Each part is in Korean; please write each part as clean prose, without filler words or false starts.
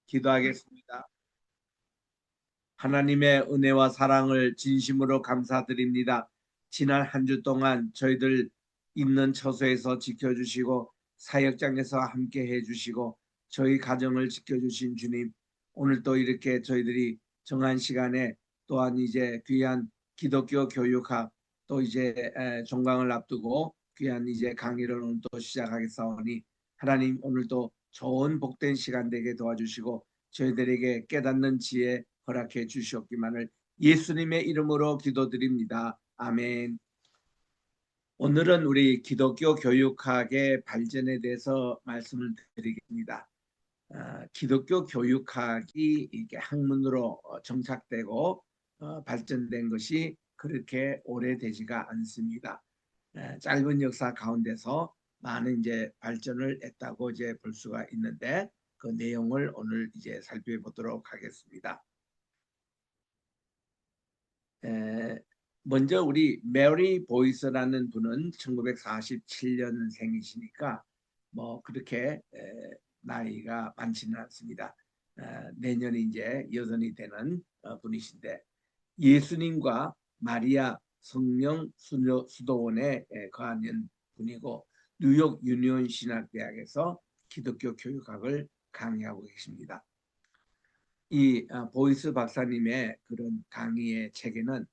기도하겠습니다. 하나님의 은혜와 사랑을 진심으로 감사드립니다. 지난 한 주 동안 저희들 있는 처소에서 지켜주시고 사역장에서 함께 해주시고 저희 가정을 지켜주신 주님, 오늘 또 이렇게 저희들이 정한 시간에 또한 이제 귀한 기독교 교육학 또 이제 종강을 앞두고 귀한 이제 강의를 오늘 또 시작하겠사오니 하나님 오늘도 좋은 복된 시간 되게 도와주시고 저희들에게 깨닫는 지혜 허락해 주시옵기만을 예수님의 이름으로 기도드립니다. 아멘. 오늘은 우리 기독교 교육학의 발전에 대해서 말씀을 드리겠습니다. 기독교 교육학이 이게 학문으로 정착되고 발전된 것이 그렇게 오래되지가 않습니다. 짧은 역사 가운데서 많은 이제 발전을 했다고 이제 볼 수가 있는데 그 내용을 오늘 이제 살펴보도록 하겠습니다. 먼저 우리 메리 보이스라는 분은 1947년생이시니까 뭐 그렇게 나이가 많지는 않습니다. 내년이 이제 여든이 되는 분이신데 예수님과 마리아 성령 수도원에 거하는 분이고 뉴욕 유니온 신학대학에서 기독교 교육학을 강의하고 계십니다. 이 보이스 박사님의 그런 강의의 책에는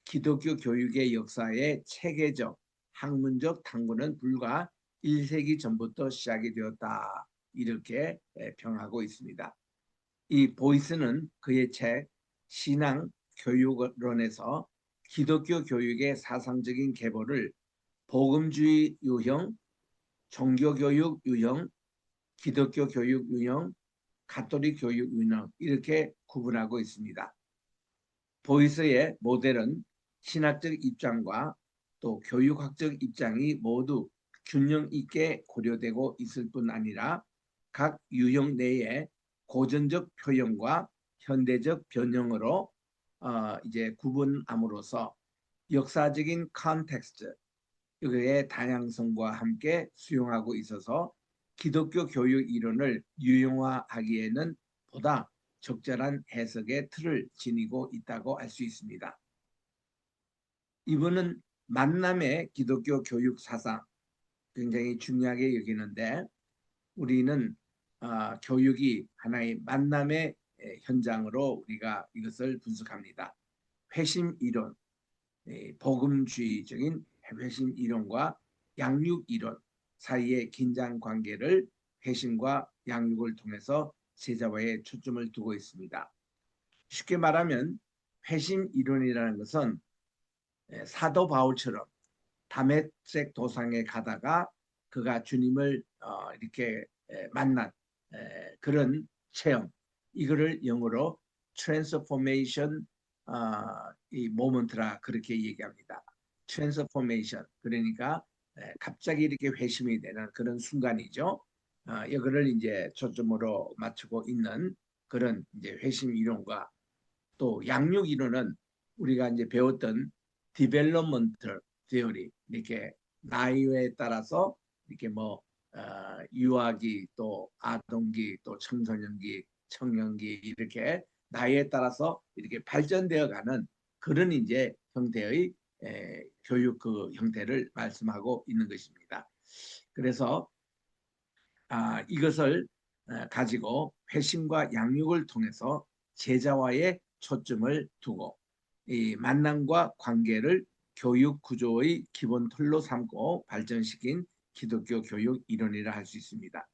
기독교 교육의 역사의 체계적, 학문적 탐구는 불과 1세기 전부터 시작이 되었다. 이렇게 평하고 있습니다. 이 보이스는 그의 책 신앙 교육론에서 기독교 교육의 사상적인 계보를 복음주의 유형, 종교교육 유형, 기독교 교육 유형, 가톨릭 교육 유형 이렇게 구분하고 있습니다. 보이스의 모델은 신학적 입장과 또 교육학적 입장이 모두 균형 있게 고려되고 있을 뿐 아니라 각 유형 내에 고전적 표현과 현대적 변형으로 이제 구분함으로써 역사적인 컨텍스트, 의 다양성과 함께 수용하고 있어서 기독교 교육 이론을 유용화하기에는 보다 적절한 해석의 틀을 지니고 있다고 할 수 있습니다. 이분은 만남의 기독교 교육 사상 굉장히 중요하게 여기는데 우리는 교육이 하나의 만남의 현장으로 우리가 이것을 분석합니다. 회심 이론, 복음주의적인 회심 이론과 양육 이론 사이의 긴장 관계를 회심과 양육을 통해서 제자와의 초점을 두고 있습니다. 쉽게 말하면 회심 이론이라는 것은 사도 바울처럼 다메섹 도상에 가다가 그가 주님을 이렇게 만난 그런 체험, 이거를 영어로 트랜스포메이션 이 모먼트라 그렇게 얘기합니다. 트랜스포메이션, 그러니까 갑자기 이렇게 회심이 되는 그런 순간이죠. 이거를 이제 초점으로 맞추고 있는 그런 이제 회심 이론과 또 양육 이론은 우리가 이제 배웠던 디벨롭먼트 디어리, 이렇게 나이에 따라서 이렇게 뭐 유아기 또 아동기 또 청소년기 청년기 이렇게 나이에 따라서 이렇게 발전되어 가는 그런 이제 형태의 교육 그 형태를 말씀하고 있는 것입니다. 그래서 이것을 가지고 회심과 양육을 통해서 제자와의 초점을 두고 이 만남과 관계를 교육 구조의 기본 틀로 삼고 발전시킨 기독교 교육 이론이라 할 수 있습니다.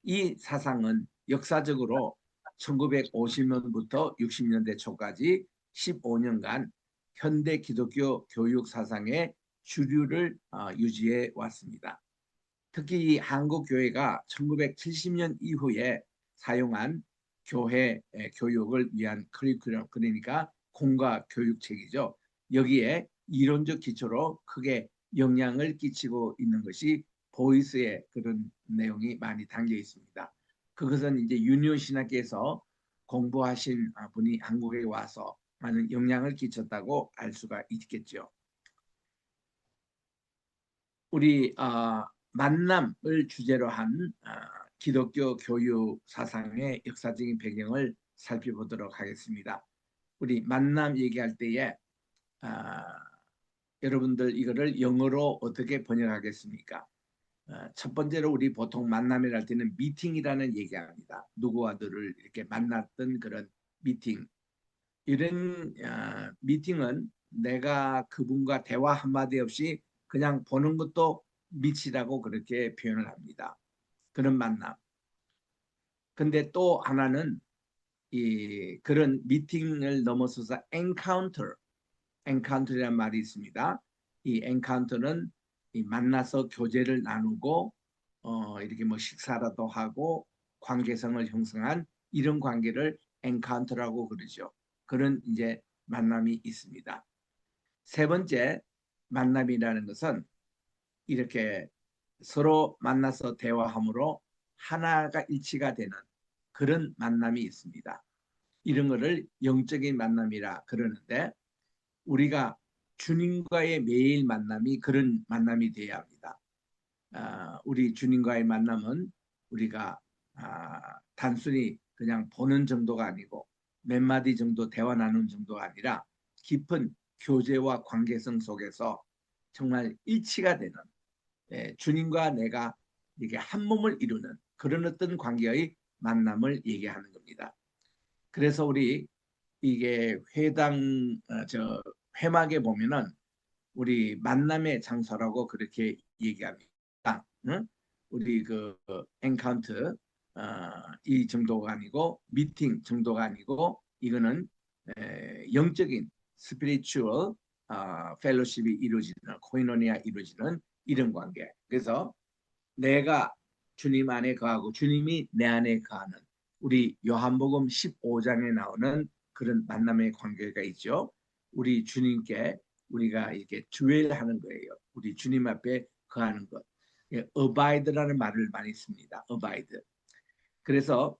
이 사상은 역사적으로 1950년부터 60년대 초까지 15년간 현대 기독교 교육 사상의 주류를 유지해 왔습니다. 특히 이 한국 교회가 1970년 이후에 사용한 교회 교육을 위한 커리큘럼, 그러니까 공과 교육책이죠. 여기에 이론적 기초로 크게 영향을 끼치고 있는 것이 보이스의 그런 내용이 많이 담겨 있습니다. 그것은 이제 유니온 신학계에서 공부하신 분이 한국에 와서 많은 영향을 끼쳤다고 알 수가 있겠죠. 우리 만남을 주제로 한 기독교 교육 사상의 역사적인 배경을 살펴보도록 하겠습니다. 우리 만남 얘기할 때에 아, 여러분들 이거를 영어로 어떻게 번역하겠습니까? 첫 번째로 우리 보통 만남이랄 때는 미팅이라는 얘기합니다. 누구와 누를 이렇게 만났던 그런 미팅. 이런 미팅은 내가 그분과 대화 한마디 없이 그냥 보는 것도 미치라고 그렇게 표현을 합니다. 그런 만남. 근데 또 하나는 이 그런 미팅을 넘어서서 엔카운터라는 말이 있습니다. 이 엔카운터는 이 만나서 교제를 나누고 이렇게 뭐 식사라도 하고 관계성을 형성한 이런 관계를 엔카운터라고 그러죠. 그런 이제 만남이 있습니다. 세 번째 만남이라는 것은 이렇게 서로 만나서 대화함으로 하나가 일치가 되는 그런 만남이 있습니다. 이런 거를 영적인 만남이라 그러는데 우리가 주님과의 매일 만남이 그런 만남이 되어야 합니다. 우리 주님과의 만남은 우리가 단순히 그냥 보는 정도가 아니고 몇 마디 정도 대화 나누는 정도가 아니라 깊은 교제와 관계성 속에서 정말 일치가 되는 주님과 내가 이게 한 몸을 이루는 그런 어떤 관계의 만남을 얘기하는 겁니다. 그래서 우리 이게 저 회막에 보면은 우리 만남의 장소라고 그렇게 얘기합니다. 응? 우리 그 엔카운트 이 정도가 아니고 미팅 정도가 아니고 이거는 영적인 스피리추얼 펠로십이 이루어지는 코이노니아 이루어지는 이런 관계. 그래서 내가 주님 안에 거하고 주님이 내 안에 거하는 우리 요한복음 15장에 나오는 그런 만남의 관계가 있죠. 우리 주님께 우리가 이렇게 주엘하는 거예요. 우리 주님 앞에 거하는 것. 어바이드라는 말을 많이 씁니다. 어바이드. 그래서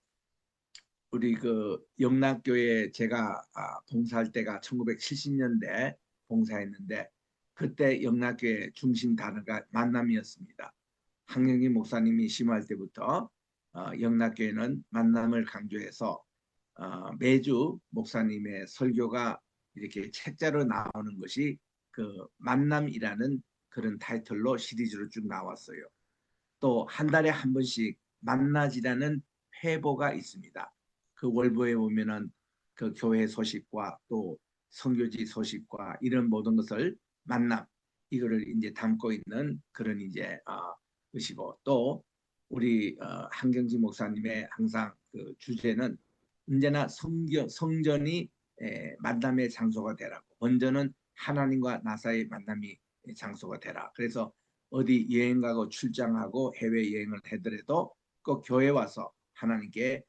우리 그 영락교회 제가 봉사할 때가 1970년대 봉사했는데 그때 영락교회 중심 단어가 만남이었습니다. 황영기 목사님이 심할 때부터 영락교회는 만남을 강조해서 매주 목사님의 설교가 이렇게 책자로 나오는 것이 그 만남이라는 그런 타이틀로 시리즈로 쭉 나왔어요. 또 한 달에 한 번씩 만나지라는 회보가 있습니다. 그 월보에 보면은 그 교회 소식과 또 선교지 소식과 이런 모든 것을 만남 이거를 이제 담고 있는 그런 이제 것이고 또 우리 한경지 목사님의 항상 그 주제는 언제나 성전이 만남의 장소가 되라고 먼저는 하나님과 나 사이의 만남이 장소가 되라. 그래서 어디 여행 가고 출장하고 해외 여행을 하더라도 꼭 교회 와서 하나님께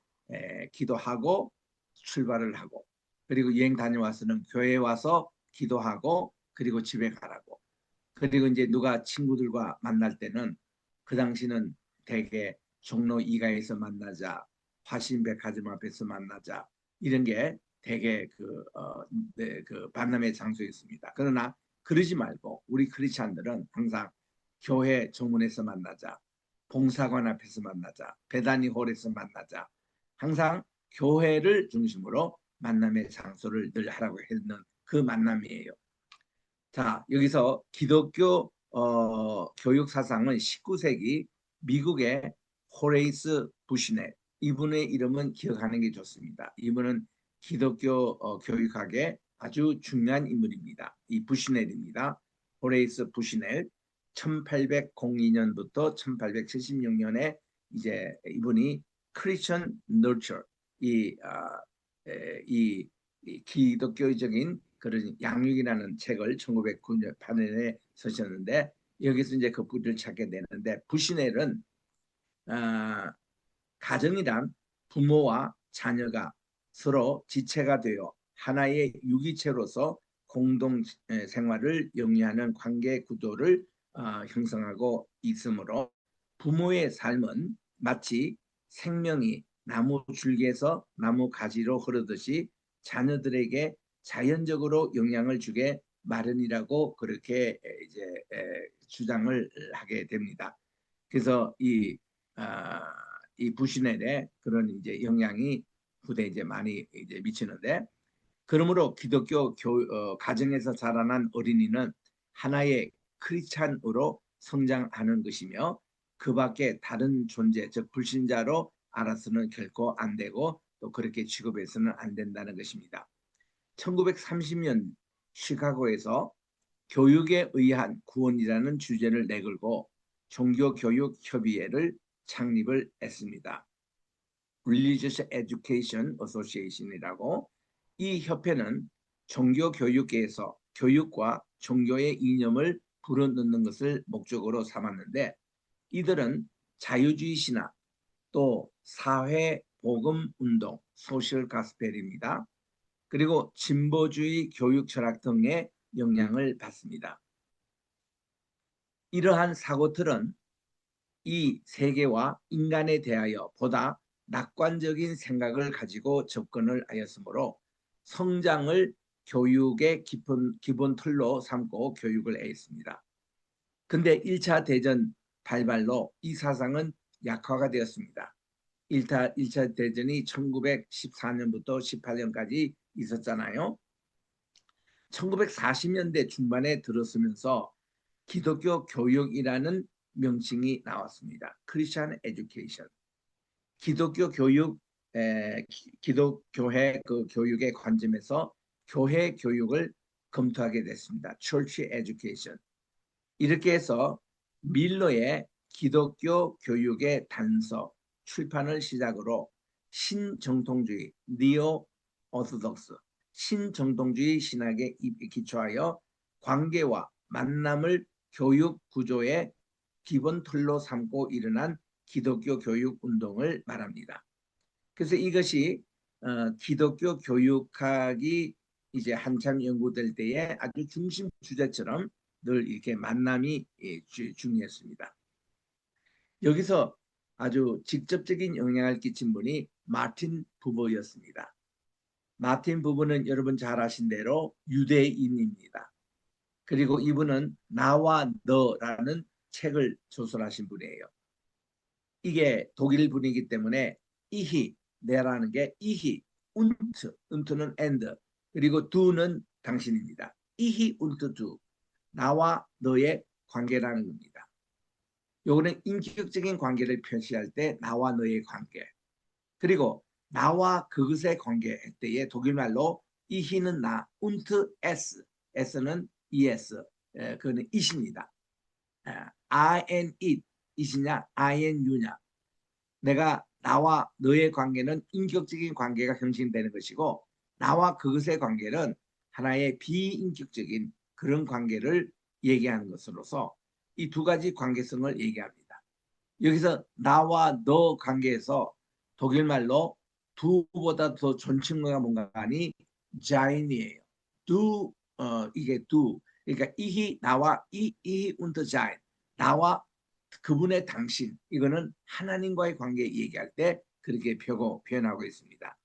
기도하고 출발을 하고 그리고 여행 다녀와서는 교회 와서 기도하고 그리고 집에 가라고. 그리고 이제 누가 친구들과 만날 때는 그 당시는 대개 종로 2가에서 만나자, 화신백화점 앞에서 만나자 이런 게 대개 그 만남의 장소였습니다. 그러나 그러지 말고 우리 크리스찬들은 항상 교회 정문에서 만나자, 봉사관 앞에서 만나자, 베다니 홀에서 만나자. 항상 교회를 중심으로 만남의 장소를 늘 하라고 했는 그 만남이에요. 자, 여기서 기독교 교육 사상은 19세기 미국의 호레이스 부시넷 이분의 이름은 기억하는 게 좋습니다. 이분은 기독교 교육학의 아주 중요한 인물입니다. 이 부시넷입니다. 호레이스 부시넷 1802년부터 1876년에 이제 이분이 크리스천 너처 이 기독교적인 그런 양육이라는 책을 1998년에 쓰셨는데 여기서 이제 그 뿌리를 찾게 되는데 부시넬은 가정이란 부모와 자녀가 서로 지체가 되어 하나의 유기체로서 공동 생활을 영위하는 관계 구도를 형성하고 있으므로 부모의 삶은 마치 생명이 나무 줄기에서 나무 가지로 흐르듯이 자녀들에게 자연적으로 영향을 주게 마련이라고 그렇게 이제 주장을 하게 됩니다. 그래서 이 이 부신엘의 그런 이제 영향이 후대에 이제 많이 이제 미치는데, 그러므로 기독교 가정에서 자라난 어린이는 하나의 크리스찬으로 성장하는 것이며 그 밖에 다른 존재, 즉 불신자로 알아서는 결코 안 되고 또 그렇게 취급해서는 안 된다는 것입니다. 1930년 시카고에서 교육에 의한 구원이라는 주제를 내걸고 종교교육협의회를 창립을 했습니다. Religious Education Association이라고. 이 협회는 종교교육계에서 교육과 종교의 이념을 불어넣는 것을 목적으로 삼았는데, 이들은 자유주의 신학, 또 사회복음운동, 소셜 가스펠입니다. 그리고 진보주의 교육 철학 등의 영향을 받습니다. 이러한 사고틀은 이 세계와 인간에 대하여 보다 낙관적인 생각을 가지고 접근을 하였으므로 성장을 교육의 기본 틀로 삼고 교육을 했습니다. 근데 1차 대전 발발로 이 사상은 약화가 되었습니다. 1차 대전이 1914년부터 18년까지 있었잖아요. 1940년대 중반에 들어서면서 기독교 교육이라는 명칭이 나왔습니다. 크리스천 에듀케이션. 기독교 교육, 기독교회 그 교육의 관점에서 교회 교육을 검토하게 됐습니다. Church Education. 이렇게 해서 밀러의 기독교 교육의 단서 출판을 시작으로 신정통주의, 니오 오소독스, 신정통주의 신학에 기초하여 관계와 만남을 교육 구조의 기본 틀로 삼고 일어난 기독교 교육 운동을 말합니다. 그래서 이것이 기독교 교육학이 이제 한참 연구될 때에 아주 중심 주제처럼 늘 이렇게 만남이 중요했습니다. 여기서 아주 직접적인 영향을 끼친 분이 마틴 부버였습니다. 마틴 부버는 여러분 잘 아신 대로 유대인입니다. 그리고 이분은 나와 너라는 책을 조설하신 분이에요. 이게 독일 분이기 때문에 이히, 내라는 게 이히, 운트는 and, 그리고 두는 당신입니다. 이히 운트 두, 나와 너의 관계라는 겁니다. 요거는 인격적인 관계를 표시할 때 나와 너의 관계, 그리고 나와 그것의 관계 때에 독일말로 이히는 나, 운트 s, s는 es, 그거는 it입니다. I and it, it이냐 I and you냐. 내가 나와 너의 관계는 인격적인 관계가 형성되는 것이고, 나와 그것의 관계는 하나의 비인격적인 그런 관계를 얘기하는 것으로서 이 두 가지 관계성을 얘기합니다. 여기서 나와 너 관계에서 독일말로 두보다 더 존칭어가 뭔가 하니 자인이에요. 두, 이게 두, 그러니까 이히 나와 이히 운터 자인, 나와 그분의 당신, 이거는 하나님과의 관계 얘기할 때 그렇게 표현하고 있습니다.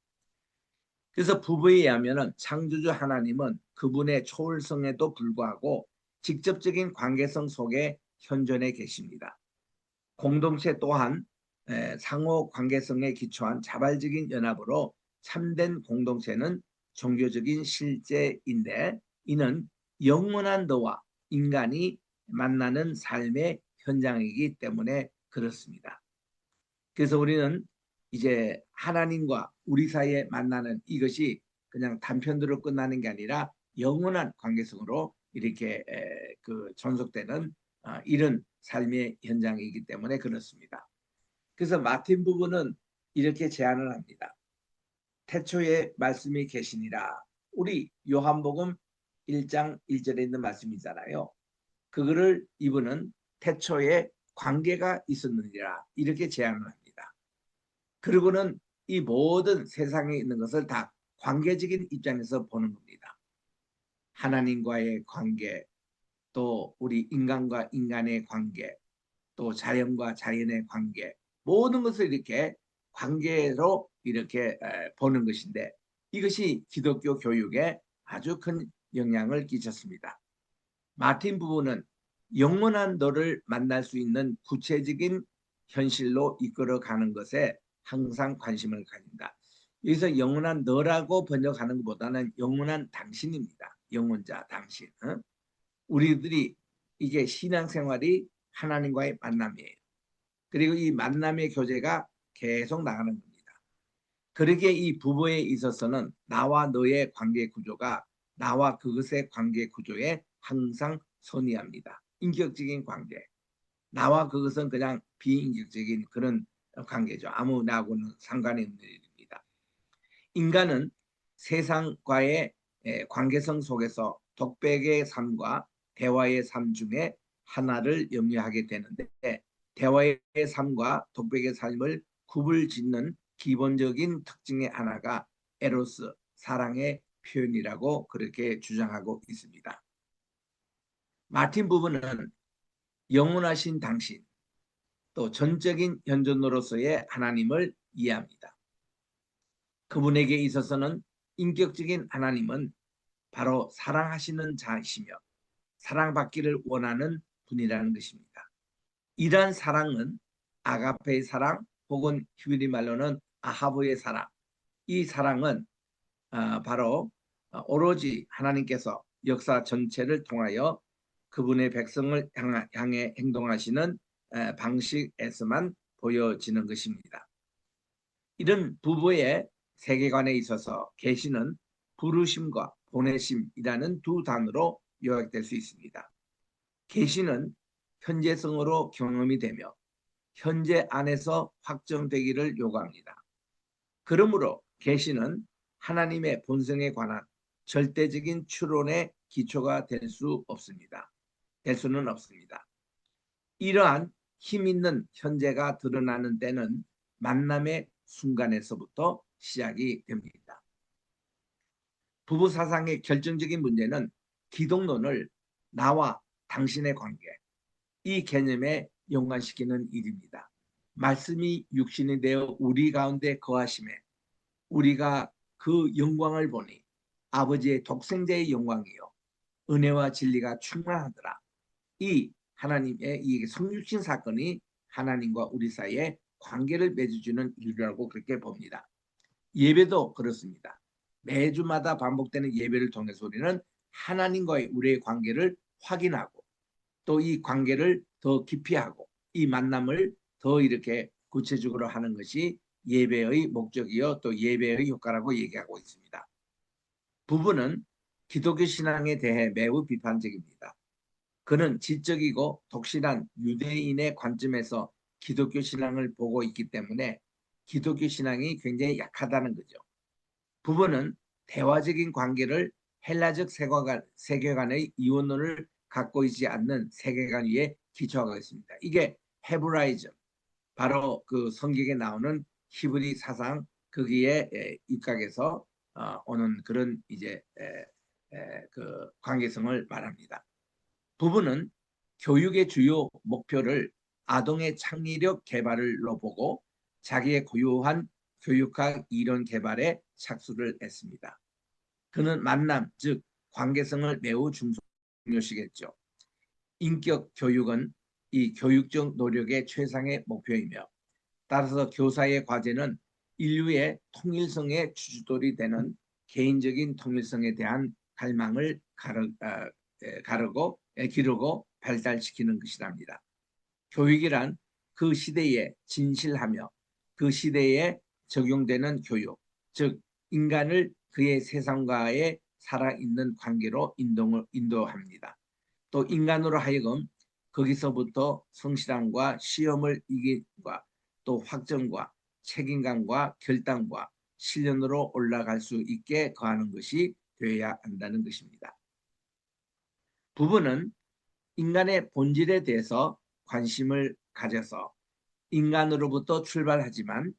그래서 부부에 의하면 창조주 하나님은 그분의 초월성에도 불구하고 직접적인 관계성 속에 현존해 계십니다. 공동체 또한 상호 관계성에 기초한 자발적인 연합으로 참된 공동체는 종교적인 실제인데, 이는 영원한 너와 인간이 만나는 삶의 현장이기 때문에 그렇습니다. 그래서 우리는 이제 하나님과 우리 사이에 만나는 이것이 그냥 단편으로 끝나는 게 아니라 영원한 관계성으로 이렇게 그 전속되는 이런 삶의 현장이기 때문에 그렇습니다. 그래서 마틴 부부는 이렇게 제안을 합니다. 태초에 말씀이 계시니라. 우리 요한복음 1장 1절에 있는 말씀이잖아요. 그거를 이분은 태초에 관계가 있었느니라 이렇게 제안을 합니다. 그리고는 이 모든 세상에 있는 것을 다 관계적인 입장에서 보는 겁니다. 하나님과의 관계, 또 우리 인간과 인간의 관계, 또 자연과 자연의 관계, 모든 것을 이렇게 관계로 이렇게 보는 것인데, 이것이 기독교 교육에 아주 큰 영향을 끼쳤습니다. 마틴 부부는 영원한 너를 만날 수 있는 구체적인 현실로 이끌어가는 것에 항상 관심을 가진다. 여기서 영원한 너라고 번역하는 것보다는 영원한 당신입니다. 영혼자 당신. 우리들이 이게 신앙생활이 하나님과의 만남이에요. 그리고 이 만남의 교제가 계속 나가는 겁니다. 그러기에 이 부부에 있어서는 나와 너의 관계 구조가 나와 그것의 관계 구조에 항상 선의합니다. 인격적인 관계. 나와 그것은 그냥 비인격적인 그런 관계죠. 아무 나하고는 상관이 없는 일입니다. 인간은 세상과의 관계성 속에서 독백의 삶과 대화의 삶 중에 하나를 염려하게 되는데 대화의 삶과 독백의 삶을 구분짓는 기본적인 특징의 하나가 에로스, 사랑의 표현이라고 그렇게 주장하고 있습니다. 마틴 부부는 영원하신 당신, 또 전적인 현존으로서의 하나님을 이해합니다. 그분에게 있어서는 인격적인 하나님은 바로 사랑하시는 자이시며 사랑받기를 원하는 분이라는 것입니다. 이러한 사랑은 아가페의 사랑 혹은 히브리 말로는 아하브의 사랑. 이 사랑은 바로 오로지 하나님께서 역사 전체를 통하여 그분의 백성을 향해 행동하시는 방식에서만 보여지는 것입니다. 이런 부부의 세계관에 있어서 계시는 부르심과 보내심이라는 두 단어로 요약될 수 있습니다. 계시는 현재성으로 경험이 되며 현재 안에서 확정되기를 요구합니다. 그러므로 계시는 하나님의 본성에 관한 절대적인 추론의 기초가 될 수 없습니다. 될 수는 없습니다. 이러한 힘 있는 현재가 드러나는 때는 만남의 순간에서부터 시작이 됩니다. 부부 사상의 결정적인 문제는 기독론을 나와 당신의 관계, 이 개념에 연관시키는 일입니다. 말씀이 육신이 되어 우리 가운데 거하심에 우리가 그 영광을 보니 아버지의 독생자의 영광이요 은혜와 진리가 충만하더라. 이 하나님의 이 성육신 사건이 하나님과 우리 사이에 관계를 맺어주는 일이라고 그렇게 봅니다. 예배도 그렇습니다. 매주마다 반복되는 예배를 통해서 우리는 하나님과의 우리의 관계를 확인하고 또 이 관계를 더 깊이 하고 이 만남을 더 이렇게 구체적으로 하는 것이 예배의 목적이요 또 예배의 효과라고 얘기하고 있습니다. 부부는 기독교 신앙에 대해 매우 비판적입니다. 그는 지적이고 독실한 유대인의 관점에서 기독교 신앙을 보고 있기 때문에 기독교 신앙이 굉장히 약하다는 거죠. 부부는 대화적인 관계를 헬라적 세계관의 이원론을 갖고 있지 않는 세계관 위에 기초하고 있습니다. 이게 헤브라이즘, 바로 그 성경에 나오는 히브리 사상 거기에 입각해서 오는 그런 이제 그 관계성을 말합니다. 부부는 교육의 주요 목표를 아동의 창의력 개발로 보고 자기의 고유한 교육학 이론 개발에 착수를 했습니다. 그는 만남, 즉 관계성을 매우 중요시했죠. 인격 교육은 이 교육적 노력의 최상의 목표이며 따라서 교사의 과제는 인류의 통일성의 주춧돌이 되는 개인적인 통일성에 대한 갈망을 기르고 발달시키는 것이랍니다. 교육이란 그 시대에 진실하며 그 시대에 적용되는 교육, 즉 인간을 그의 세상과의 살아있는 관계로 인도합니다. 또 인간으로 하여금 거기서부터 성실함과 시험을 이기과 또 확정과 책임감과 결단과 실련으로 올라갈 수 있게 거하는 것이 되어야 한다는 것입니다. 부부는 인간의 본질에 대해서 관심을 가져서 인간으로부터 출발하지만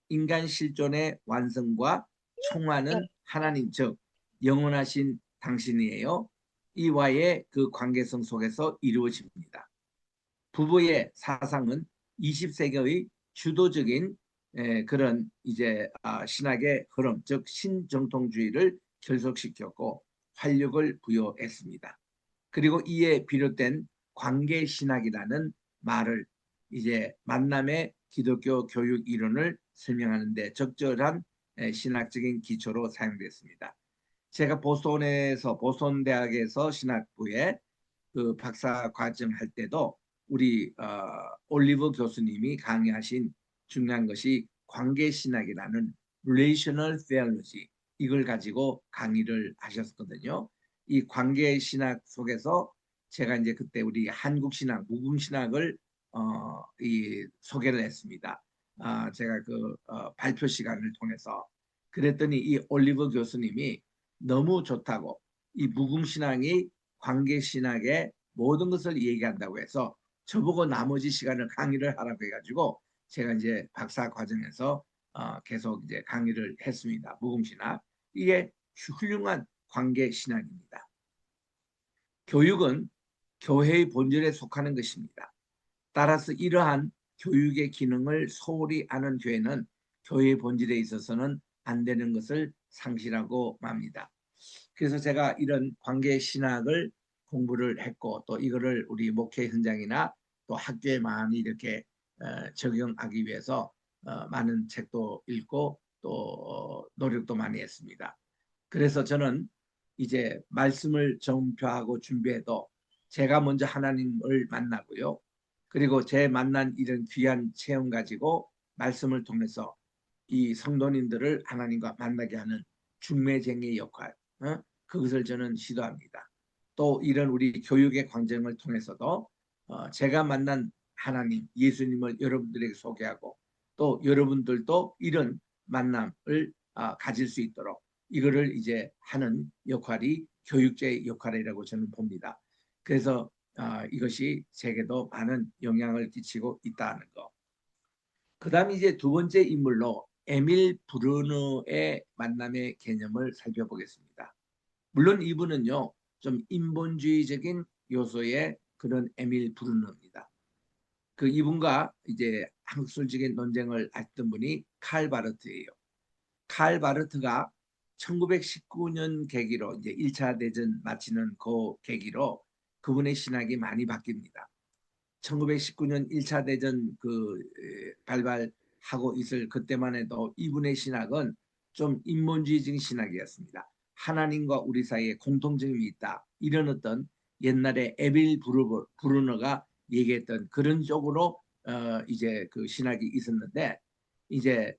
인간 실존의 완성과 총화는 하나님 즉 영원하신 당신이에요. 이와의 그 관계성 속에서 이루어집니다. 부부의 사상은 20세기의 주도적인 그런 이제 신학의 흐름, 즉 신정통주의를 결속시켰고 활력을 부여했습니다. 그리고 이에 비롯된 관계신학이라는 말을 이제 만남의 기독교 교육 이론을 설명하는데 적절한 신학적인 기초로 사용됐습니다. 제가 보스턴 대학에서 신학부에 그 박사 과정 할 때도 우리 올리브 교수님이 강의하신 중요한 것이 관계신학이라는 relational theology, 이걸 가지고 강의를 하셨거든요. 이 관계신학 속에서 제가 이제 그때 우리 한국신학, 무궁신학을 이 소개를 했습니다. 제가 그 발표 시간을 통해서 그랬더니 이 올리버 교수님이 너무 좋다고, 이 무궁신학이 관계신학의 모든 것을 얘기한다고 해서 저보고 나머지 시간을 강의를 하라고 해가지고 제가 이제 박사 과정에서 계속 이제 강의를 했습니다. 무궁신학. 이게 훌륭한 관계신학입니다. 교육은 교회의 본질에 속하는 것입니다. 따라서 이러한 교육의 기능을 소홀히 하는 교회는 교회의 본질에 있어서는 안 되는 것을 상실하고 맙니다. 그래서 제가 이런 관계신학을 공부를 했고 또 이거를 우리 목회 현장이나 또 학교에 많이 이렇게 적용하기 위해서 많은 책도 읽고 또 노력도 많이 했습니다. 그래서 저는 이제 말씀을 전파하고 준비해도 제가 먼저 하나님을 만나고요. 그리고 제 만난 이런 귀한 체험 가지고 말씀을 통해서 이 성도님들을 하나님과 만나게 하는 중매쟁이의 역할, 그것을 저는 시도합니다. 또 이런 우리 교육의 광정을 통해서도 제가 만난 하나님, 예수님을 여러분들에게 소개하고 또 여러분들도 이런 만남을 가질 수 있도록 이거를 이제 하는 역할이 교육자의 역할이라고 저는 봅니다. 그래서 이것이 제게도 많은 영향을 끼치고 있다는 거. 그 다음에 이제 두 번째 인물로 에밀 브루너의 만남의 개념을 살펴보겠습니다. 물론 이분은요, 좀 인본주의적인 요소의 그런 에밀 브루너입니다. 그 이분과 이제 학술적인 논쟁을 했던 분이 칼 바르트예요. 칼 바르트가 1919년 계기로 이제 1차 대전 마치는 그 계기로 그분의 신학이 많이 바뀝니다. 1919년 1차 대전 그 발발하고 있을 그때만 해도 이분의 신학은 좀 인본주의적인 신학이었습니다. 하나님과 우리 사이에 공통점이 있다. 이런 어떤 옛날에 에빌 브루너가 얘기했던 그런 쪽으로 이제 그 신학이 있었는데 이제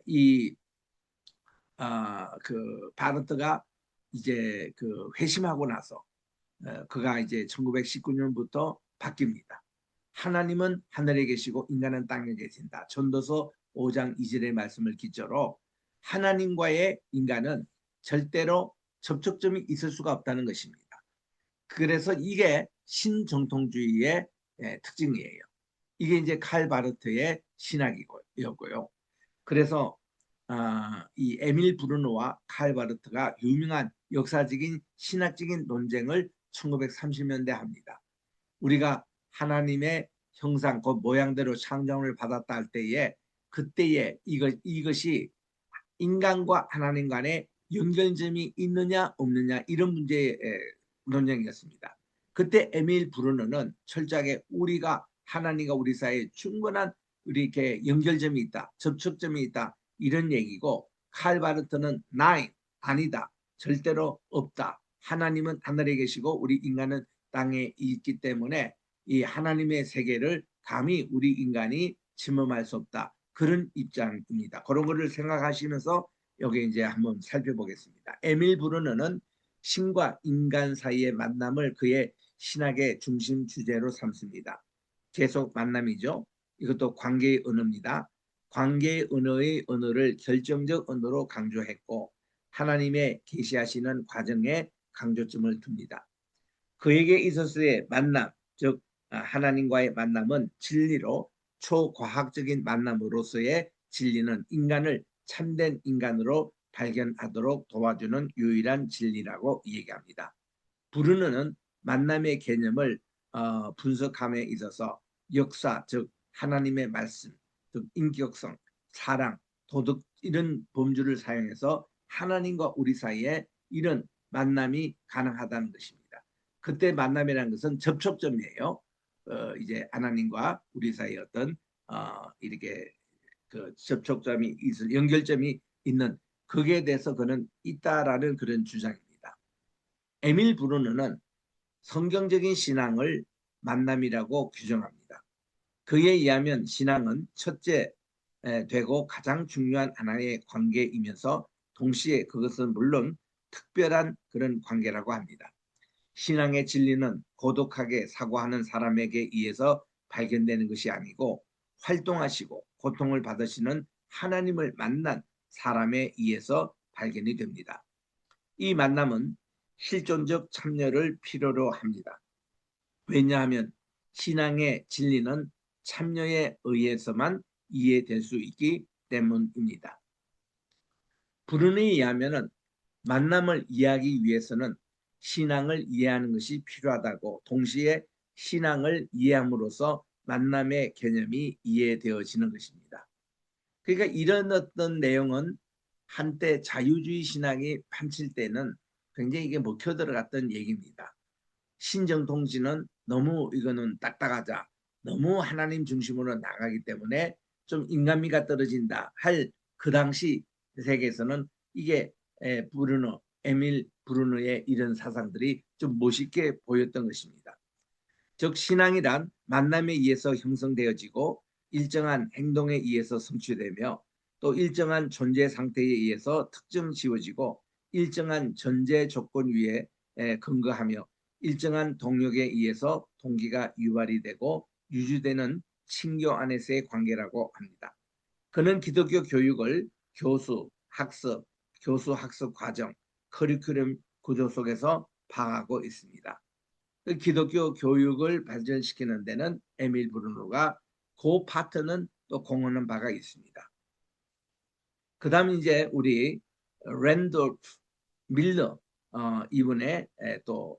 이 그 바르트가 이제 그 회심하고 나서 그가 이제 1919년부터 바뀝니다. 하나님은 하늘에 계시고 인간은 땅에 계신다. 전도서 5장 2절의 말씀을 기초로 하나님과의 인간은 절대로 접촉점이 있을 수가 없다는 것입니다. 그래서 이게 신정통주의의 특징이에요. 이게 이제 칼 바르트의 신학이었고요. 그래서 이 에밀 브루노와 칼 바르트가 유명한 역사적인 신학적인 논쟁을 1930년대 합니다. 우리가 하나님의 형상, 그 모양대로 창조을 받았다 할 때에 그때에 이것이 인간과 하나님 간의 연결점이 있느냐 없느냐 이런 문제의 논쟁이었습니다. 그때 에밀 브루너는 철저하게 우리가 하나님과 우리 사이에 충분한 이렇게 연결점이 있다, 접촉점이 있다 이런 얘기고 칼 바르트는 나인 아니다, 절대로 없다. 하나님은 하늘에 계시고 우리 인간은 땅에 있기 때문에 이 하나님의 세계를 감히 우리 인간이 침범할 수 없다. 그런 입장입니다. 그런 거를 생각하시면서 여기 이제 한번 살펴보겠습니다. 에밀 브루너는 신과 인간 사이의 만남을 그의 신학의 중심 주제로 삼습니다. 계속 만남이죠. 이것도 관계의 언어입니다. 관계의 언어의 언어를 결정적 언어로 강조했고 하나님의 계시하시는 과정에 강조점을 둡니다. 그에게 있어서의 만남, 즉 하나님과의 만남은 진리로 초과학적인 만남으로서의 진리는 인간을 참된 인간으로 발견하도록 도와주는 유일한 진리라고 얘기합니다. 브루너는 만남의 개념을 분석함에 있어서 역사, 즉 하나님의 말씀, 즉 인격성, 사랑, 도덕 이런 범주를 사용해서 하나님과 우리 사이에 이런 만남이 가능하다는 것입니다. 그때 만남이라는 것은 접촉점이에요. 이제 하나님과 우리 사이에 어떤 이렇게 그 접촉점이 있을 연결점이 있는 거기에 대해서 그는 있다라는 그런 주장입니다. 에밀 브루너는 성경적인 신앙을 만남이라고 규정합니다. 그에 의하면 신앙은 첫째 되고 가장 중요한 하나의 관계이면서 동시에 그것은 물론 특별한 그런 관계라고 합니다. 신앙의 진리는 고독하게 사고하는 사람에게 의해서 발견되는 것이 아니고 활동하시고 고통을 받으시는 하나님을 만난 사람에 의해서 발견이 됩니다. 이 만남은 실존적 참여를 필요로 합니다. 왜냐하면 신앙의 진리는 참여에 의해서만 이해될 수 있기 때문입니다. 브루너에 의하면 만남을 이해하기 위해서는 신앙을 이해하는 것이 필요하다고, 동시에 신앙을 이해함으로써 만남의 개념이 이해되어지는 것입니다. 그러니까 이런 어떤 내용은 한때 자유주의 신앙이 판칠 때는 굉장히 이게 먹혀 들어갔던 얘기입니다. 신정통치는 너무 이거는 딱딱하자, 너무 하나님 중심으로 나가기 때문에 좀 인간미가 떨어진다 할 그 당시 세계에서는 이게 브루너, 에밀 브루너의 이런 사상들이 좀 멋있게 보였던 것입니다. 즉 신앙이란 만남에 의해서 형성되어지고 일정한 행동에 의해서 성취되며 또 일정한 존재 상태에 의해서 특정 지어지고 일정한 전제 조건 위에 근거하며 일정한 동력에 의해서 동기가 유발이 되고 유지되는 친교 안에서의 관계라고 합니다. 그는 기독교 교육을 교수, 학습, 교수 학습 과정, 커리큘럼 구조 속에서 파악하고 있습니다. 그 기독교 교육을 발전시키는 데는 에밀 브루노가 그 파트는 또 공헌한 바가 있습니다. 그 다음 이제 우리 랜돌프 밀러 이분의 또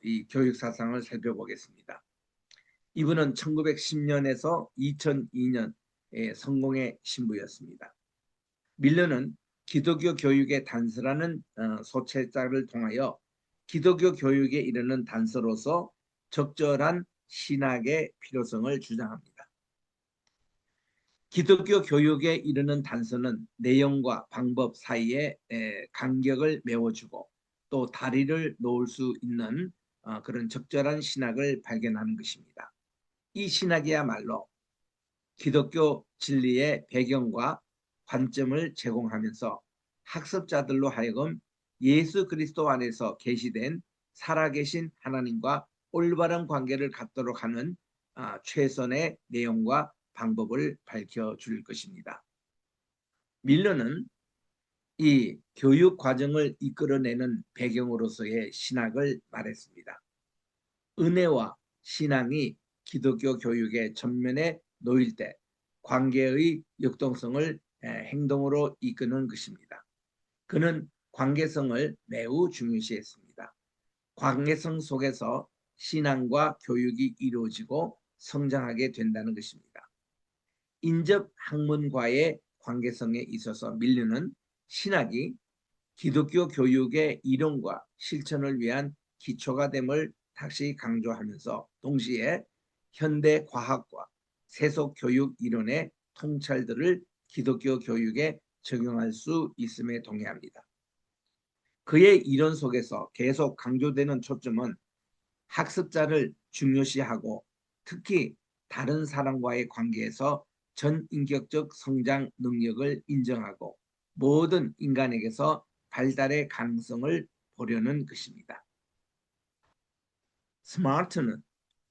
이 교육 사상을 살펴보겠습니다. 이분은 1910년에서 2002년 성공의 신부였습니다. 밀러는 기독교 교육의 단서라는 소책자를 통하여 기독교 교육에 이르는 단서로서 적절한 신학의 필요성을 주장합니다. 기독교 교육에 이르는 단서는 내용과 방법 사이에 간격을 메워주고 또 다리를 놓을 수 있는 그런 적절한 신학을 발견하는 것입니다. 이 신학이야말로 기독교 진리의 배경과 관점을 제공하면서 학습자들로 하여금 예수 그리스도 안에서 계시된 살아계신 하나님과 올바른 관계를 갖도록 하는 최선의 내용과 방법을 밝혀줄 것입니다. 밀러는 이 교육 과정을 이끌어내는 배경으로서의 신학을 말했습니다. 은혜와 신앙이 기독교 교육의 전면에 놓일 때 관계의 역동성을 행동으로 이끄는 것입니다. 그는 관계성을 매우 중요시했습니다. 관계성 속에서 신앙과 교육이 이루어지고 성장하게 된다는 것입니다. 인접 학문과의 관계성에 있어서 밀러는 신학이 기독교 교육의 이론과 실천을 위한 기초가 됨을 다시 강조하면서 동시에 현대 과학과 세속 교육 이론의 통찰들을 기독교 교육에 적용할 수 있음에 동의합니다. 그의 이론 속에서 계속 강조되는 초점은 학습자를 중요시하고 특히 다른 사람과의 관계에서 전인격적 성장 능력을 인정하고 모든 인간에게서 발달의 가능성을 보려는 것입니다. 스마트는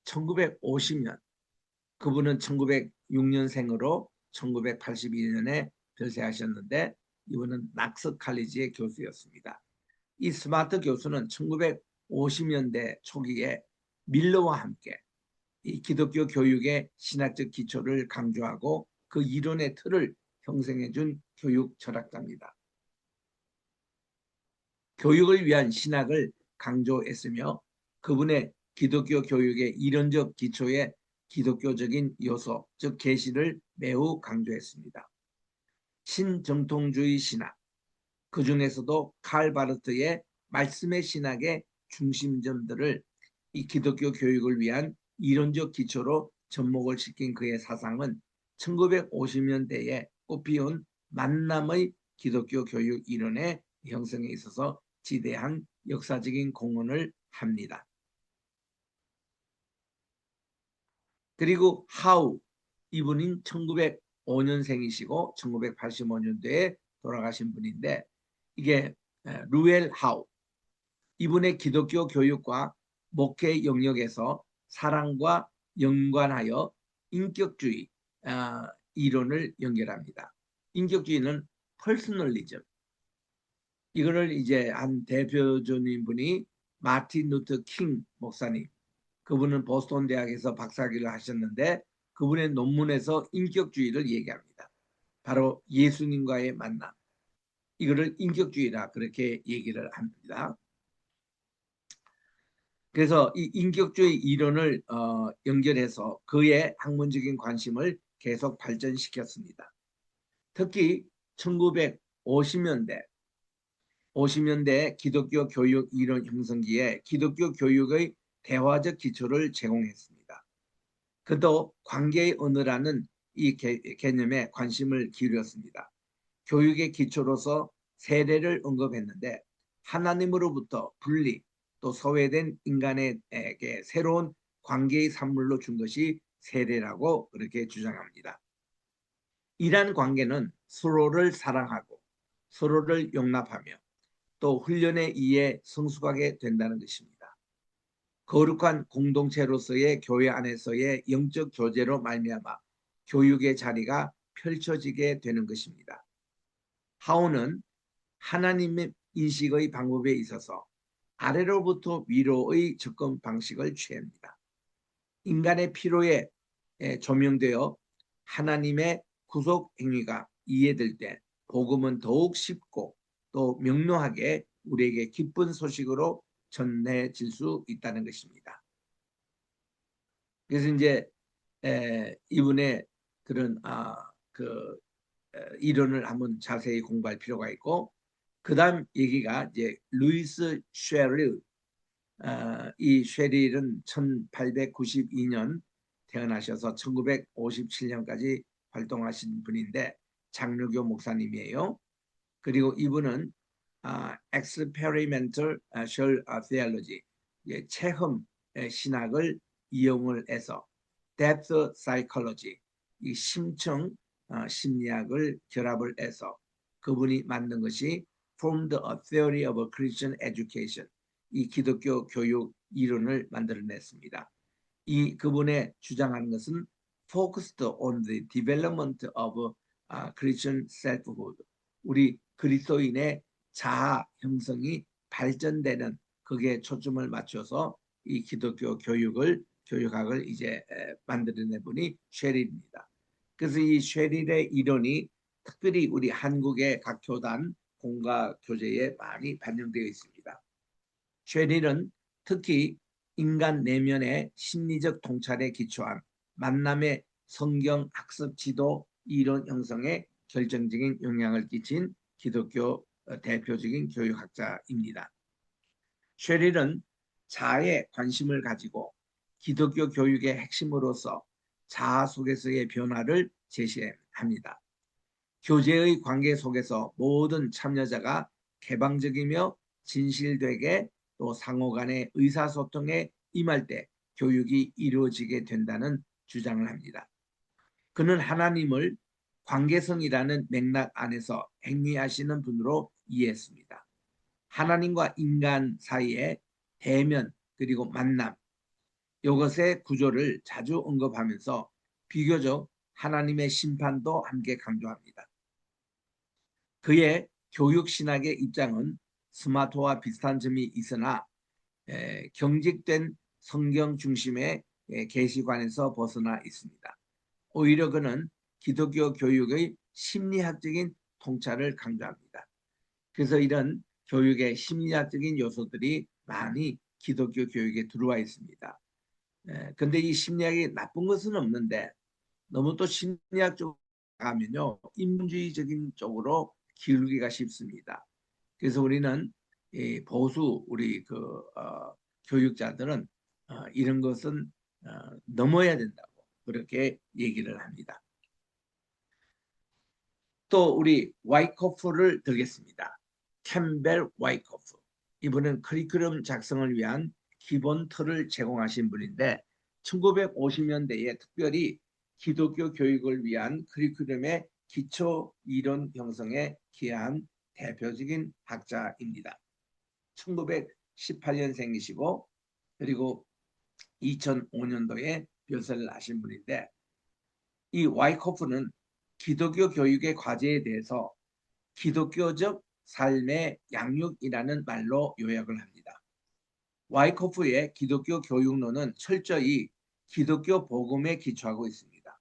1950년, 그분은 1906년생으로 1982년에 별세하셨는데 이분은 낙스 칼리지의 교수였습니다. 이 스마트 교수는 1950년대 초기에 밀러와 함께 이 기독교 교육의 신학적 기초를 강조하고 그 이론의 틀을 형성해 준 교육 철학자입니다. 교육을 위한 신학을 강조했으며 그분의 기독교 교육의 이론적 기초에 기독교적인 요소, 즉 계시를 매우 강조했습니다. 신정통주의 신학, 그 중에서도 칼 바르트의 말씀의 신학의 중심점들을 이 기독교 교육을 위한 이론적 기초로 접목을 시킨 그의 사상은 1950년대에 꽃피운 만남의 기독교 교육 이론의 형성에 있어서 지대한 역사적인 공헌을 합니다. 그리고 하우, 이분은 1905년생이시고 1985년도에 돌아가신 분인데, 이게 루엘 하우, 이분의 기독교 교육과 목회 영역에서 사랑과 연관하여 인격주의 이론을 연결합니다. 인격주의는 퍼스널리즘, 이거를 이제 한 대표적인 분이 마틴 루터 킹 목사님, 그분은 보스턴 대학에서 박사학위를 하셨는데 그분의 논문에서 인격주의를 얘기합니다. 바로 예수님과의 만남, 이거를 인격주의라 그렇게 얘기를 합니다. 그래서 이 인격주의 이론을 연결해서 그의 학문적인 관심을 계속 발전시켰습니다. 특히 1950년대 기독교 교육 이론 형성기에 기독교 교육의 대화적 기초를 제공했습니다. 그도 관계의 언어라는 이 개념에 관심을 기울였습니다. 교육의 기초로서 세례를 언급했는데 하나님으로부터 분리 또 소외된 인간에게 새로운 관계의 산물로 준 것이 세례라고 그렇게 주장합니다. 이러한 관계는 서로를 사랑하고 서로를 용납하며 또 훈련에 의해 성숙하게 된다는 것입니다. 거룩한 공동체로서의 교회 안에서의 영적 교제로 말미암아 교육의 자리가 펼쳐지게 되는 것입니다. 하오는 하나님의 인식의 방법에 있어서 아래로부터 위로의 접근 방식을 취합니다. 인간의 필요에 조명되어 하나님의 구속 행위가 이해될 때 복음은 더욱 쉽고 또 명료하게 우리에게 기쁜 소식으로 전해질 수 있다는 것입니다. 그래서 이제 이분의 그런 이론을 한번 자세히 공부할 필요가 있고, 그 다음 얘기가 이제 루이스 쉐릴, 이 쉐릴은 1892년 태어나셔서 1957년까지 활동하신 분인데 장로교 목사님이에요. 그리고 이분은 experimental theology, 체험 신학을 이용을 해서 depth psychology, 이 심층 심리학을 결합을 해서 그분이 만든 것이 formed a theory of Christian education, 이 기독교 교육 이론을 만들어냈습니다. 이 그분의 주장하는 것은 focused on the development of Christian selfhood, 우리 그리스도인의 자아 형성이 발전되는 그게 초점을 맞춰서 이 기독교 교육학을 이제 만들어낸 분이 쉐릴입니다. 그래서 이 쉐릴의 이론이 특별히 우리 한국의 각 교단 공과 교재에 많이 반영되어 있습니다. 쉐릴은 특히 인간 내면의 심리적 통찰에 기초한 만남의 성경 학습 지도 이론 형성에 결정적인 영향을 끼친 기독교 대표적인 교육학자입니다. 쉐릴은 자아에 관심을 가지고 기독교 교육의 핵심으로서 자아 속에서의 변화를 제시합니다. 교제의 관계 속에서 모든 참여자가 개방적이며 진실되게 또 상호 간의 의사소통에 임할 때 교육이 이루어지게 된다는 주장을 합니다. 그는 하나님을 관계성이라는 맥락 안에서 행위하시는 분으로 이해했습니다. 하나님과 인간 사이의 대면 그리고 만남, 이것의 구조를 자주 언급하면서 비교적 하나님의 심판도 함께 강조합니다. 그의 교육신학의 입장은 스마트와 비슷한 점이 있으나 경직된 성경 중심의 계시관에서 벗어나 있습니다. 오히려 그는 기독교 교육의 심리학적인 통찰을 강조합니다. 그래서 이런 교육의 심리학적인 요소들이 많이 기독교 교육에 들어와 있습니다. 근데 이 심리학이 나쁜 것은 없는데 너무 또 심리학 쪽으로 가면요 인문주의적인 쪽으로 기울기가 쉽습니다. 그래서 우리는 보수 우리 교육자들은 이런 것은 넘어야 된다고 그렇게 얘기를 합니다. 또 우리 와이코프를 들겠습니다. 캠벨 와이코프. 이분은 커리큘럼 작성을 위한 기본 틀을 제공하신 분인데 1950년대에 특별히 기독교 교육을 위한 커리큘럼의 기초 이론 형성에 기여한 대표적인 학자입니다. 1918년생이시고 그리고 2005년도에 별세를 하신 분인데 이 와이코프는 기독교 교육의 과제에 대해서 기독교적 삶의 양육이라는 말로 요약을 합니다. 와이코프의 기독교 교육론은 철저히 기독교 복음에 기초하고 있습니다.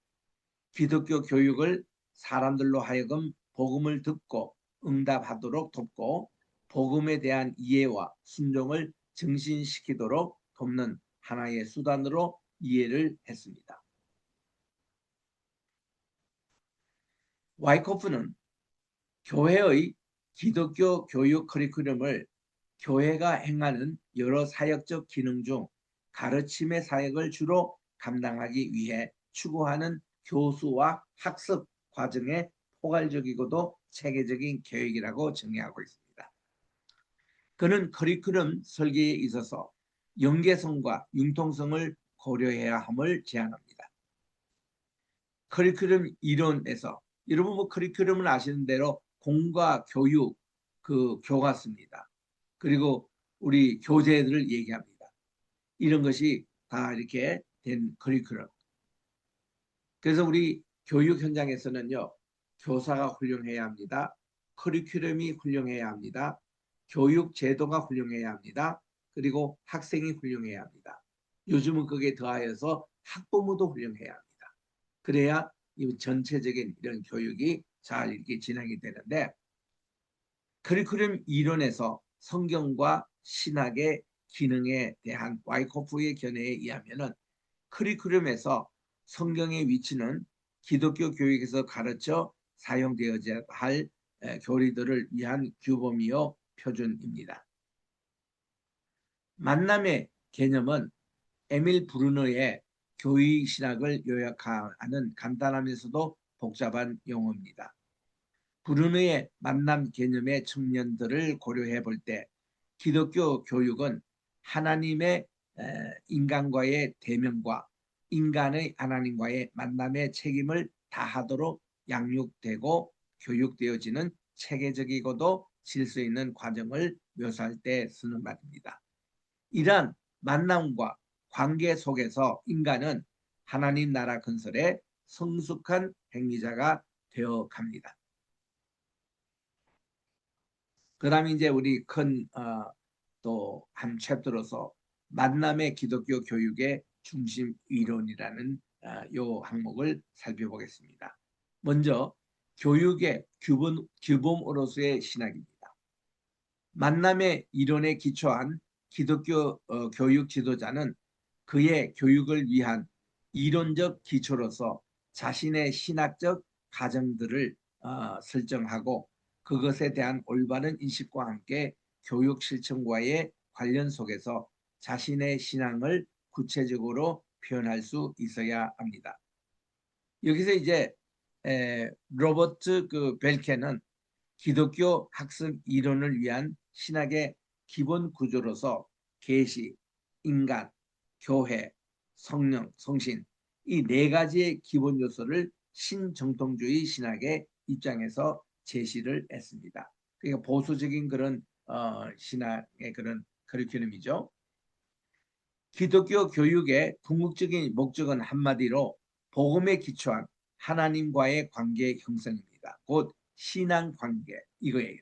기독교 교육을 사람들로 하여금 복음을 듣고 응답하도록 돕고 복음에 대한 이해와 순종을 증진시키도록 돕는 하나의 수단으로 이해를 했습니다. 와이코프는 교회의 기독교 교육 커리큘럼을 교회가 행하는 여러 사역적 기능 중 가르침의 사역을 주로 감당하기 위해 추구하는 교수와 학습 과정의 포괄적이고도 체계적인 계획이라고 정의하고 있습니다. 그는 커리큘럼 설계에 있어서 연계성과 융통성을 고려해야 함을 제안합니다. 커리큘럼 이론에서 여러분 뭐 커리큘럼을 아시는 대로 공과 교육 그 교과서입니다. 그리고 우리 교재들을 얘기합니다. 이런 것이 다 이렇게 된 커리큘럼. 그래서 우리 교육 현장에서는요. 교사가 훌륭해야 합니다. 커리큘럼이 훌륭해야 합니다. 교육 제도가 훌륭해야 합니다. 그리고 학생이 훌륭해야 합니다. 요즘은 그게 더하여서 학부모도 훌륭해야 합니다. 그래야 이 전체적인 이런 교육이 잘 이렇게 진행이 되는데 커리큘럼 이론에서 성경과 신학의 기능에 대한 와이코프의 견해에 의하면은 커리큘럼에서 성경의 위치는 기독교 교육에서 가르쳐 사용되어야 할 교리들을 위한 규범이요 표준입니다. 만남의 개념은 에밀 브루너의 교의 신학을 요약하는 간단하면서도 복잡한 용어입니다. 브루너의 만남 개념의 측면들을 고려해 볼 때 기독교 교육은 하나님의 인간과의 대면과 인간의 하나님과의 만남의 책임을 다하도록 양육되고 교육되어지는 체계적이고도 질서 있는 과정을 묘사할 때 쓰는 말입니다. 이러한 만남과 관계 속에서 인간은 하나님 나라 건설의 성숙한 행위자가 되어 갑니다. 그 다음에 이제 우리 큰 또 한 챕터로서 만남의 기독교 교육의 중심 이론이라는 요 항목을 살펴보겠습니다. 먼저 교육의 규범으로서의 신학입니다. 만남의 이론에 기초한 기독교 교육 지도자는 그의 교육을 위한 이론적 기초로서 자신의 신학적 가정들을 설정하고 그것에 대한 올바른 인식과 함께 교육 실천과의 관련 속에서 자신의 신앙을 구체적으로 표현할 수 있어야 합니다. 여기서 이제 로버트 벨케는 기독교 학습 이론을 위한 신학의 기본 구조로서 계시, 인간, 교회, 성령, 성신 이 네 가지의 기본 요소를 신정통주의 신학의 입장에서 제시를 했습니다. 그러니까 보수적인 그런 신학의 그런 커리큘럼이죠. 기독교 교육의 궁극적인 목적은 한마디로 복음에 기초한 하나님과의 관계 형성입니다. 곧 신앙 관계 이거예요.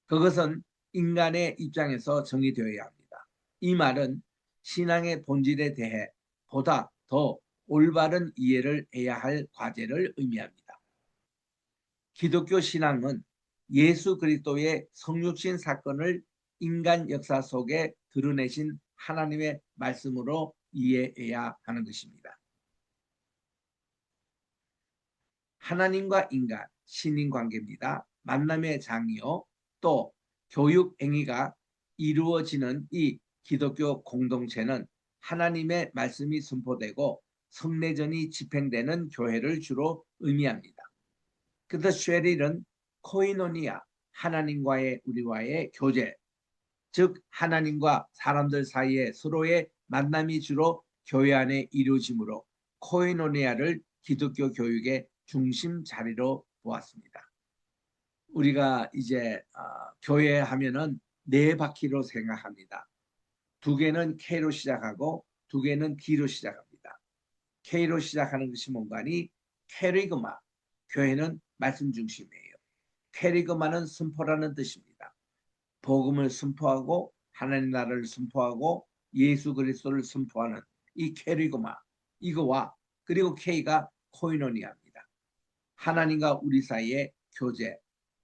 그것은 인간의 입장에서 정의되어야 합니다. 이 말은 신앙의 본질에 대해 보다 더 올바른 이해를 해야 할 과제를 의미합니다. 기독교 신앙은 예수 그리스도의 성육신 사건을 인간 역사 속에 드러내신 하나님의 말씀으로 이해해야 하는 것입니다. 하나님과 인간, 신인 관계입니다. 만남의 장이요. 또 교육 행위가 이루어지는 이 기독교 공동체는 하나님의 말씀이 선포되고 성례전이 집행되는 교회를 주로 의미합니다. 그래서 쉐릴은 코이노니아, 하나님과의 우리와의 교제, 즉 하나님과 사람들 사이에 서로의 만남이 주로 교회 안에 이루어지므로 코이노니아를 기독교 교육의 중심 자리로 보았습니다. 우리가 이제 교회 하면은 네 바퀴로 생각합니다. 두 개는 K로 시작하고 두 개는 D로 시작합니다. K로 시작하는 것이 뭔가니 캐리그마, 교회는 말씀 중심이에요. 캐리그마는 선포라는 뜻입니다. 복음을 선포하고 하나님 나라를 선포하고 예수 그리스도를 선포하는 이 캐리그마, 이거와 그리고 K가 코이노니아입니다. 하나님과 우리 사이의 교제,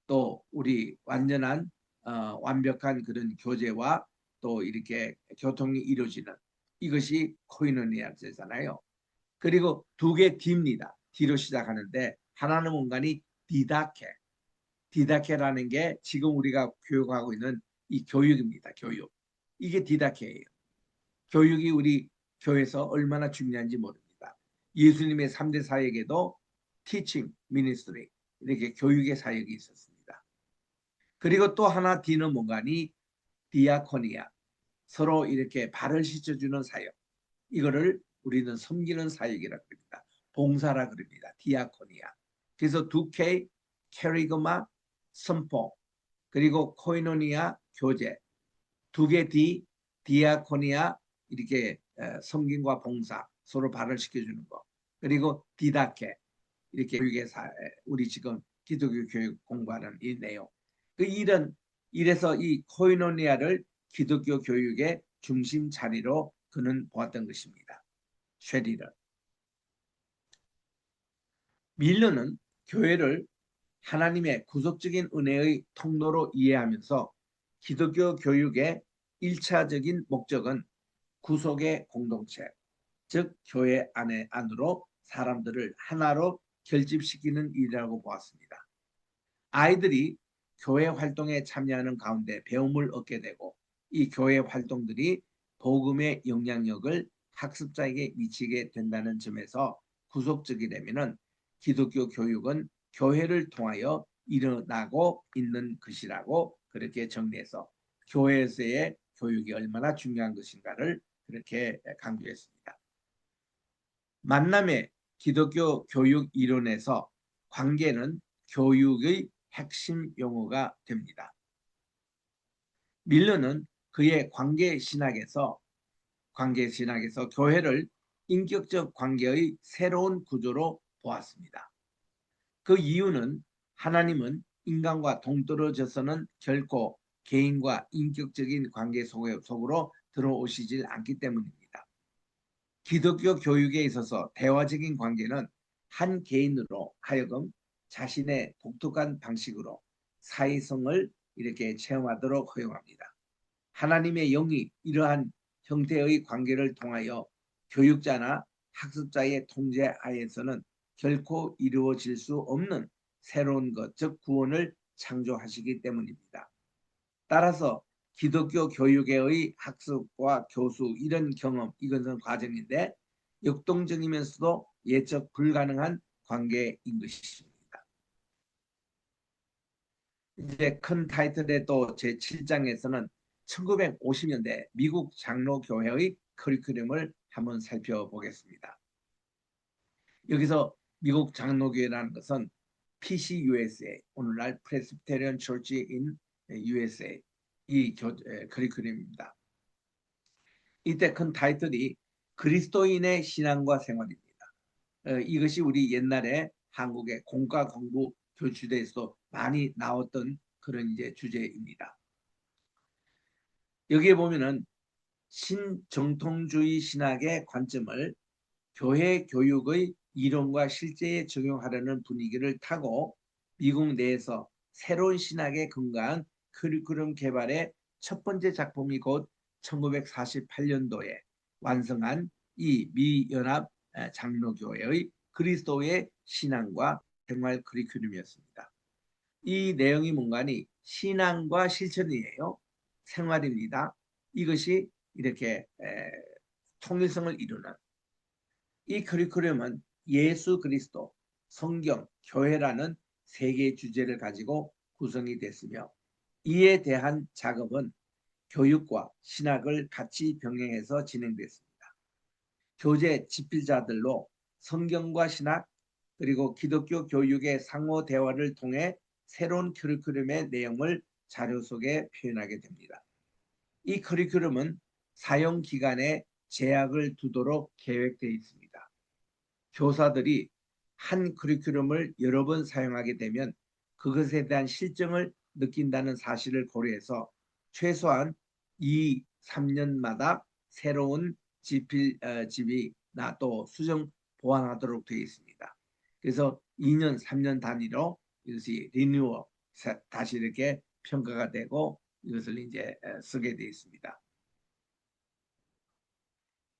또 우리 완전한 완벽한 그런 교제와 또 이렇게 교통이 이루어지는 이것이 코이노니아잖아요. 그리고 두 개 D입니다. D로 시작하는데 하나는 뭔가니 디다케. 디다케라는 게 지금 우리가 교육하고 있는 이 교육입니다. 교육. 이게 디다케예요. 교육이 우리 교회에서 얼마나 중요한지 모릅니다. 예수님의 3대 사역에도 teaching ministry 이렇게 교육의 사역이 있었습니다. 그리고 또 하나 D는 뭔가니 디아코니아. 서로 이렇게 발을 씻어주는 사역. 이거를 우리는 섬기는 사역이라고 합니다. 봉사라 그럽니다. 디아코니아. 그래서 2K, 캐리그마, 선포, 그리고 코이노니아, 교제. 2개 D, 디아코니아, 이렇게 섬김과 봉사, 서로 발을 시켜주는 거. 그리고 디다케, 이렇게 교육의 우리 지금 기독교 교육 공부하는 이 내용. 그 이래서 이 코이노니아를 기독교 교육의 중심 자리로 그는 보았던 것입니다. 쉐리를. 밀러는 교회를 하나님의 구속적인 은혜의 통로로 이해하면서 기독교 교육의 1차적인 목적은 구속의 공동체, 즉 교회 안으로 사람들을 하나로 결집시키는 일이라고 보았습니다. 아이들이 교회 활동에 참여하는 가운데 배움을 얻게 되고 이 교회 활동들이 복음의 영향력을 학습자에게 미치게 된다는 점에서 구속적이라면 기독교 교육은 교회를 통하여 일어나고 있는 것이라고 그렇게 정리해서 교회에서의 교육이 얼마나 중요한 것인가를 그렇게 강조했습니다. 만남의 기독교 교육 이론에서 관계는 교육의 핵심 용어가 됩니다. 밀러는 그의 관계신학에서 교회를 인격적 관계의 새로운 구조로 보았습니다. 그 이유는 하나님은 인간과 동떨어져서는 결코 개인과 인격적인 관계 속으로 들어오시질 않기 때문입니다. 기독교 교육에 있어서 대화적인 관계는 한 개인으로 하여금 자신의 독특한 방식으로 사회성을 이렇게 체험하도록 허용합니다. 하나님의 영이 이러한 형태의 관계를 통하여 교육자나 학습자의 통제 하에서는 결코 이루어질 수 없는 새로운 것, 즉 구원을 창조하시기 때문입니다. 따라서 기독교 교육의 학습과 교수 이런 경험, 이것은 과정인데 역동적이면서도 예측 불가능한 관계인 것입니다. 이제 큰 타이틀의 또 제7장에서는 1950년대 미국 장로교회의 커리큘럼을 한번 살펴보겠습니다. 여기서 미국 장로교회라는 것은 PCUSA, 오늘날 Presbyterian Church in USA 이 커리큘럼입니다. 이때 큰 타이틀이 그리스도인의 신앙과 생활입니다. 이것이 우리 옛날에 한국의 공과 공부 교주대에서도 많이 나왔던 그런 이제 주제입니다. 여기에 보면은 신정통주의 신학의 관점을 교회 교육의 이론과 실제에 적용하려는 분위기를 타고 미국 내에서 새로운 신학에 근거한 커리큘럼 개발의 첫 번째 작품이 곧 1948년도에 완성한 이 미연합 장로교회의 그리스도의 신앙과 생활 커리큘럼이었습니다. 이 내용이 뭔가니 신앙과 실천이에요. 생활입니다. 이것이 이렇게 통일성을 이루는 이 커리큘럼은 예수 그리스도, 성경, 교회라는 세 개의 주제를 가지고 구성이 됐으며 이에 대한 작업은 교육과 신학을 같이 병행해서 진행됐습니다. 교재 집필자들로 성경과 신학 그리고 기독교 교육의 상호 대화를 통해 새로운 커리큘럼의 내용을 자료 속에 표현하게 됩니다. 이 커리큘럼은 사용 기간에 제약을 두도록 계획되어 있습니다. 교사들이 한 커리큘럼을 여러 번 사용하게 되면 그것에 대한 실정을 느낀다는 사실을 고려해서 최소한 2, 3년마다 새로운 집이나 또 수정 보완하도록 되어 있습니다. 그래서 2년, 3년 단위로 이것이 리뉴얼 다시 이렇게 평가가 되고 이것을 이제 쓰게 되어 있습니다.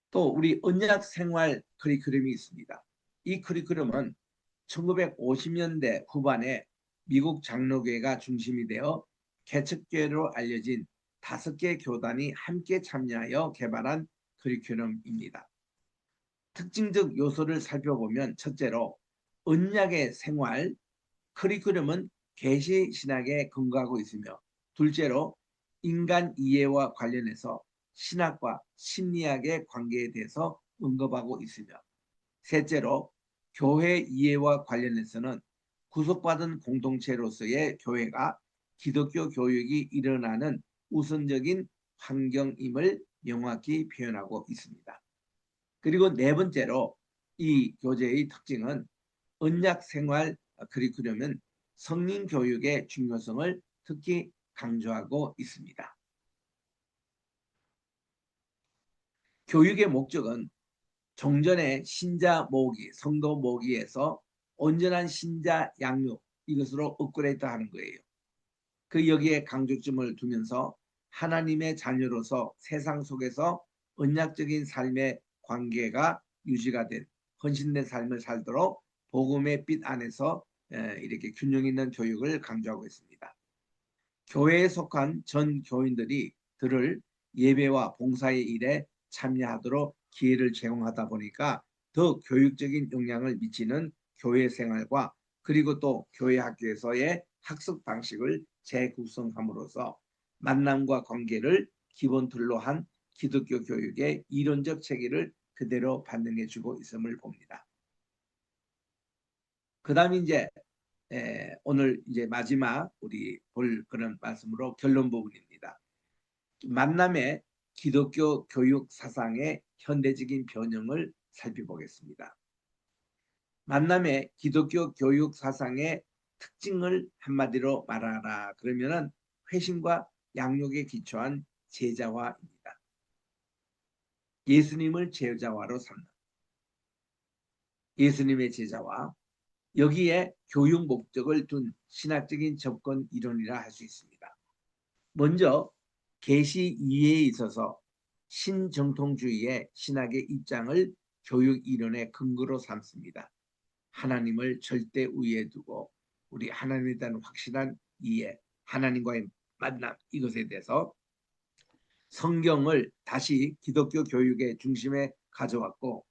또 우리 언약 생활 커리큘럼이 있습니다. 이 커리큘럼은 1950년대 후반에 미국 장로교회가 중심이 되어 개척교회로 알려진 5개 교단이 함께 참여하여 개발한 커리큘럼입니다. 특징적 요소를 살펴보면 첫째로 언약의 생활 커리큘럼은 계시 신학에 근거하고 있으며 둘째로 인간 이해와 관련해서 신학과 심리학의 관계에 대해서 언급하고 있으며 셋째로 교회 이해와 관련해서는 구속받은 공동체로서의 교회가 기독교 교육이 일어나는 우선적인 환경임을 명확히 표현하고 있습니다. 그리고 네 번째로 이 교재의 특징은 언약 생활 커리큘럼은 성인 교육의 중요성을 특히 강조하고 있습니다. 교육의 목적은 종전의 신자 모으기, 성도 모으기에서 온전한 신자 양육 이것으로 업그레이드하는 거예요. 그 여기에 강조점을 두면서 하나님의 자녀로서 세상 속에서 언약적인 삶의 관계가 유지가 된 헌신된 삶을 살도록 복음의 빛 안에서 이렇게 균형 있는 교육을 강조하고 있습니다. 교회에 속한 전 교인들이 들을 예배와 봉사의 일에 참여하도록 기회를 제공하다 보니까 더 교육적인 영향을 미치는 교회 생활과 그리고 또 교회 학교에서의 학습 방식을 재구성함으로써 만남과 관계를 기본 틀로 한 기독교 교육의 이론적 체계를 그대로 반영해 주고 있음을 봅니다. 그 다음 이제 오늘 이제 마지막 우리 볼 그런 말씀으로 결론 부분입니다. 만남의 기독교 교육 사상의 현대적인 변형을 살펴보겠습니다. 만남의 기독교 교육 사상의 특징을 한마디로 말하라 그러면은 회심과 양육에 기초한 제자화입니다. 예수님을 제자화로 삼는 예수님의 제자화 여기에 교육 목적을 둔 신학적인 접근 이론이라 할 수 있습니다. 먼저 계시 이해에 있어서 신정통주의의 신학의 입장을 교육 이론의 근거로 삼습니다. 하나님을 절대 우위에 두고 우리 하나님에 대한 확실한 이해, 하나님과의 만남 이것에 대해서 성경을 다시 기독교 교육의 중심에 가져왔고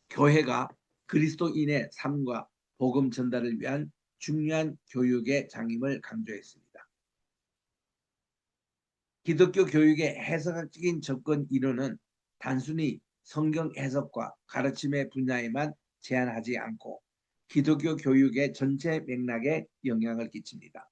교회가 그리스도인의 삶과 복음 전달을 위한 중요한 교육의 장임을 강조했습니다. 기독교 교육의 해석학적인 접근 이론은 단순히 성경 해석과 가르침의 분야에만 제한하지 않고 기독교 교육의 전체 맥락에 영향을 끼칩니다.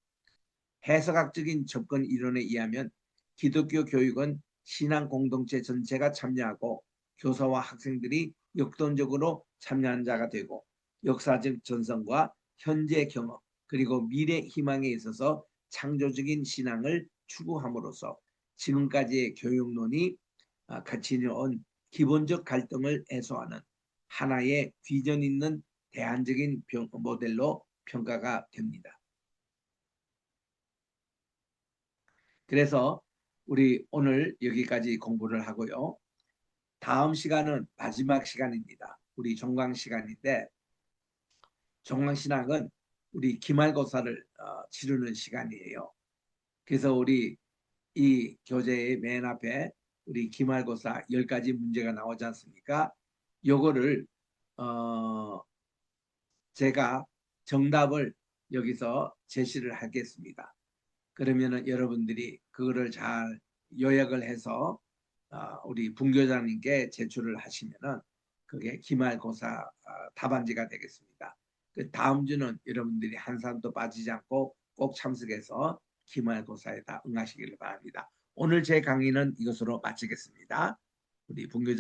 해석학적인 접근 이론에 의하면 기독교 교육은 신앙 공동체 전체가 참여하고 교사와 학생들이 역동적으로 참여한 자가 되고 역사적 전성과 현재 경험 그리고 미래 희망에 있어서 창조적인 신앙을 추구함으로써 지금까지의 교육론이 같이 해온 기본적 갈등을 해소하는 하나의 비전 있는 대안적인 모델로 평가가 됩니다. 그래서 우리 오늘 여기까지 공부를 하고요. 다음 시간은 마지막 시간입니다. 우리 종강 시간인데 종강신학은 우리 기말고사를 치르는 시간이에요. 그래서 우리 이 교재의 맨 앞에 우리 기말고사 10가지 문제가 나오지 않습니까? 요거를 제가 정답을 여기서 제시를 하겠습니다. 그러면은 여러분들이 그거를 잘 요약을 해서 우리 분교장님께 제출을 하시면은 그게 기말고사 답안지가 되겠습니다. 그 다음 주는 여러분들이 한 사람도 빠지지 않고 꼭 참석해서 기말고사에다 응하시기를 바랍니다. 오늘 제 강의는 이것으로 마치겠습니다. 우리 분교장